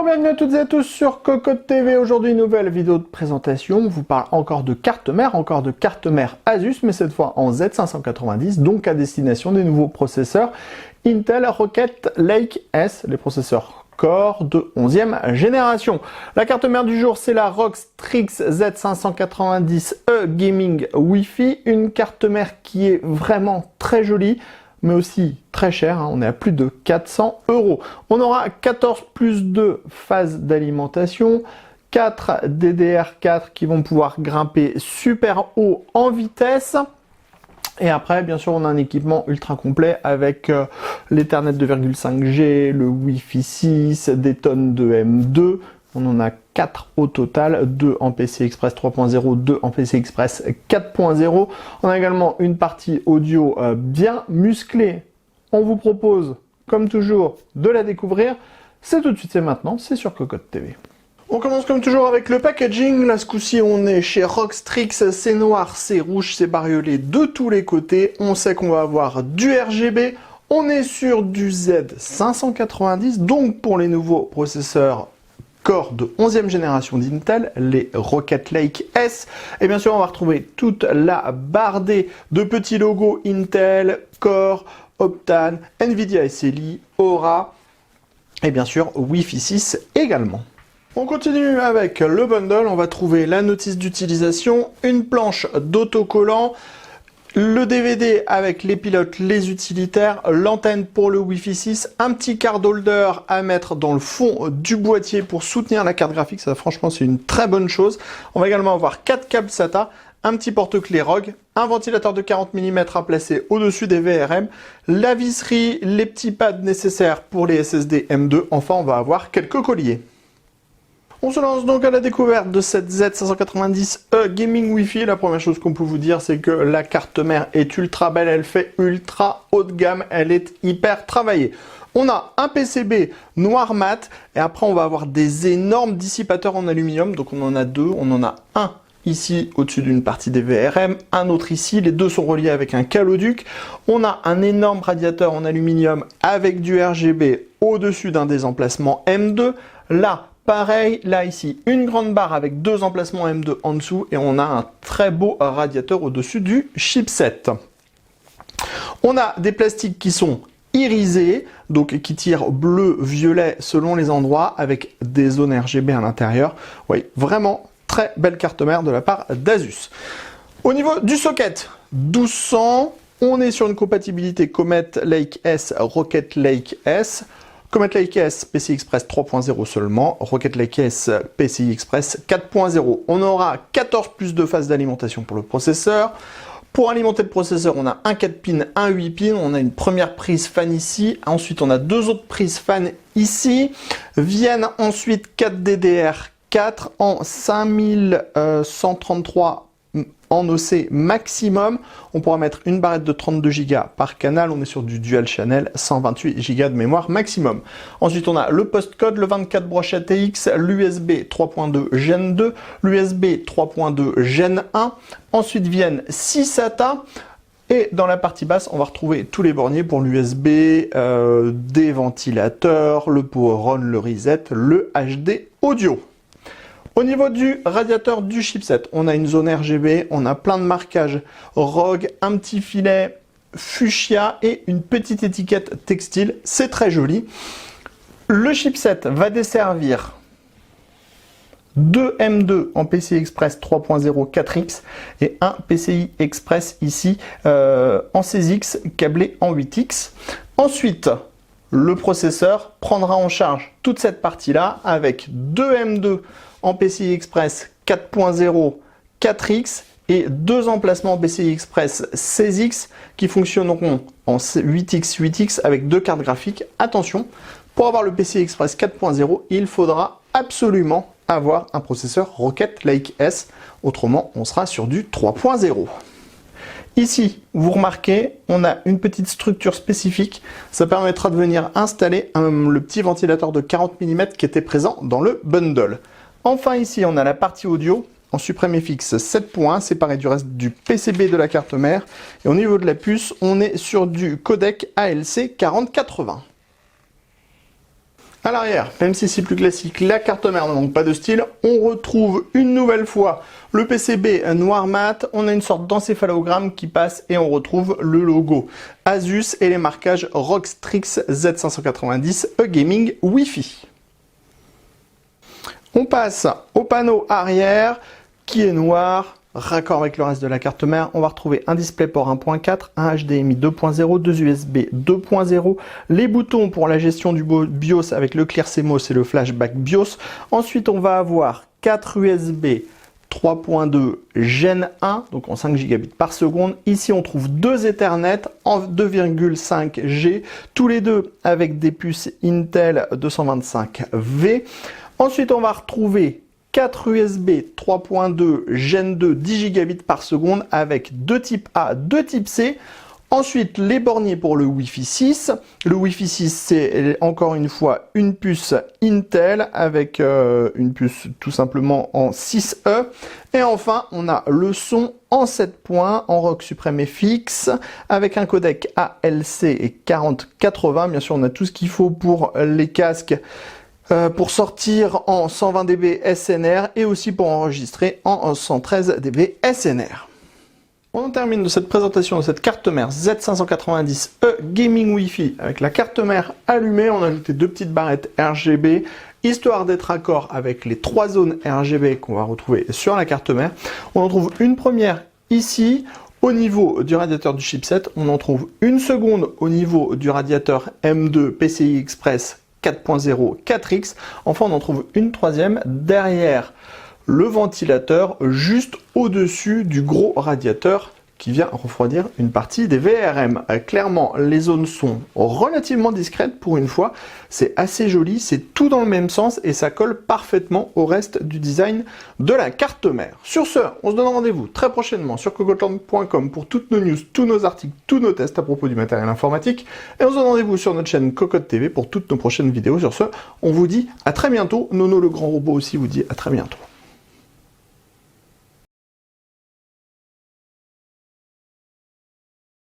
Bonjour, bienvenue à toutes et à tous sur Cocotte TV. Aujourd'hui, nouvelle vidéo de présentation. On vous parle encore de carte mère Asus, mais cette fois en Z590, donc à destination des nouveaux processeurs Intel Rocket Lake S, les processeurs Core de 11e génération. La carte mère du jour, c'est la ROG Strix Z590E Gaming Wi-Fi, une carte mère qui est vraiment très jolie, mais aussi très cher, hein, on est à plus de 400 €. On aura 14 plus 2 phases d'alimentation, 4 DDR4 qui vont pouvoir grimper super haut en vitesse. Et après, bien sûr, on a un équipement ultra complet avec l'Ethernet 2,5G, le Wi-Fi 6, des tonnes de M2. On en a 4 au total, 2 en PCI Express 3.0, 2 en PCI Express 4.0. On a également une partie audio bien musclée. On vous propose, comme toujours, de la découvrir. C'est tout de suite, c'est maintenant, c'est sur Cocotte TV. On commence comme toujours avec le packaging. Là, ce coup-ci, on est chez ROG Strix. C'est noir, c'est rouge, c'est bariolé de tous les côtés. On sait qu'on va avoir du RGB. On est sur du Z590, donc pour les nouveaux processeurs Core de 11e génération d'Intel, les Rocket Lake S. Et bien sûr, on va retrouver toute la bardée de petits logos Intel, Core, Optane, Nvidia SLI, Aura et bien sûr Wi-Fi 6 également. On continue avec le bundle. On va trouver la notice d'utilisation, une planche d'autocollant, le DVD avec les pilotes, les utilitaires, l'antenne pour le Wi-Fi 6, un petit card holder à mettre dans le fond du boîtier pour soutenir la carte graphique. Ça, franchement, c'est une très bonne chose. On va également avoir 4 câbles SATA, un petit porte-clés ROG, un ventilateur de 40 mm à placer au-dessus des VRM, la visserie, les petits pads nécessaires pour les SSD M2. Enfin, on va avoir quelques colliers. On se lance donc à la découverte de cette Z590E Gaming Wi-Fi. La première chose qu'on peut vous dire, c'est que la carte mère est ultra belle, elle fait ultra haut de gamme, elle est hyper travaillée. On a un PCB noir mat, et après on va avoir des énormes dissipateurs en aluminium. Donc on en a deux, on en a un ici au-dessus d'une partie des VRM, un autre ici, les deux sont reliés avec un caloduc. On a un énorme radiateur en aluminium avec du RGB au-dessus d'un des emplacements M2. Là, pareil, là ici, une grande barre avec deux emplacements M2 en dessous et on a un très beau radiateur au-dessus du chipset. On a des plastiques qui sont irisés, donc qui tirent bleu, violet selon les endroits avec des zones RGB à l'intérieur. Oui, vraiment très belle carte mère de la part d'Asus. Au niveau du socket, 1200, on est sur une compatibilité Comet Lake S, Rocket Lake S. Comet Lake S, PCI Express 3.0 seulement, Rocket Lake S, PCI Express 4.0. On aura 14 plus de phases d'alimentation pour le processeur. Pour alimenter le processeur, on a un 4 pins, un 8 pins. On a une première prise fan ici. Ensuite, on a deux autres prises fan ici. Viennent ensuite 4 DDR4 en 5133 en OC maximum. On pourra mettre une barrette de 32 Go par canal. On est sur du dual channel, 128 Go de mémoire maximum. Ensuite, on a le postcode, le 24 broche ATX, l'USB 3.2 Gen 2, l'USB 3.2 Gen 1. Ensuite viennent 6 SATA. Et dans la partie basse, on va retrouver tous les borniers pour l'USB, des ventilateurs, le power on, le reset, le HD audio. Au niveau du radiateur du chipset, on a une zone RGB, on a plein de marquages ROG, un petit filet fuchsia et une petite étiquette textile. C'est très joli. Le chipset va desservir 2 M2 en PCI Express 3.0 4X et un PCI Express ici en 6X câblé en 8X. Ensuite, le processeur prendra en charge toute cette partie-là avec 2 M2 en PCI Express 4.0 4X et deux emplacements PCI Express 16X qui fonctionneront en 8X 8X avec deux cartes graphiques. Attention, pour avoir le PCI Express 4.0, il faudra absolument avoir un processeur Rocket Lake S, autrement on sera sur du 3.0. Ici, vous remarquez, on a une petite structure spécifique. Ça permettra de venir installer le petit ventilateur de 40 mm qui était présent dans le bundle. Enfin ici, on a la partie audio en Supreme FX 7.1, séparé du reste du PCB de la carte mère. Et au niveau de la puce, on est sur du codec ALC 4080. À l'arrière, même si c'est plus classique, la carte mère ne manque pas de style. On retrouve une nouvelle fois le PCB noir mat. On a une sorte d'encéphalogramme qui passe et on retrouve le logo Asus et les marquages Rockstrix Z590 E-Gaming Wi-Fi. On passe au panneau arrière qui est noir. Raccord avec le reste de la carte mère, on va retrouver un DisplayPort 1.4, un HDMI 2.0, deux USB 2.0, les boutons pour la gestion du BIOS avec le ClearCMOS et le Flashback BIOS. Ensuite, on va avoir 4 USB 3.2 Gen 1, donc en 5 Gb par seconde. Ici, on trouve deux Ethernet en 2,5 G, tous les deux avec des puces Intel 225V. Ensuite, on va retrouver 4 USB 3.2 Gen 2 10 Gb par seconde avec deux types A, deux types C. Ensuite, les borniers pour le Wi-Fi 6. Le Wi-Fi 6, c'est encore une fois une puce Intel avec une puce tout simplement en 6E. Et enfin, on a le son en 7 points, en Rock Supreme FX, avec un codec ALC 4080. Bien sûr, on a tout ce qu'il faut pour les casques, pour sortir en 120 dB SNR et aussi pour enregistrer en 113 dB SNR. On termine de cette présentation de cette carte mère Z590E Gaming Wi-Fi avec la carte mère allumée. On a ajouté deux petites barrettes RGB histoire d'être raccord avec les trois zones RGB qu'on va retrouver sur la carte mère. On en trouve une première ici au niveau du radiateur du chipset. On en trouve une seconde au niveau du radiateur M2 PCI Express 4.0 4X. Enfin, on en trouve une troisième derrière le ventilateur, juste au-dessus du gros radiateur qui vient refroidir une partie des VRM. Clairement, les zones sont relativement discrètes pour une fois. C'est assez joli, c'est tout dans le même sens et ça colle parfaitement au reste du design de la carte mère. Sur ce, on se donne rendez-vous très prochainement sur cocoteland.com pour toutes nos news, tous nos articles, tous nos tests à propos du matériel informatique. Et on se donne rendez-vous sur notre chaîne Cocotte TV pour toutes nos prochaines vidéos. Sur ce, on vous dit à très bientôt. Nono le grand robot aussi vous dit à très bientôt.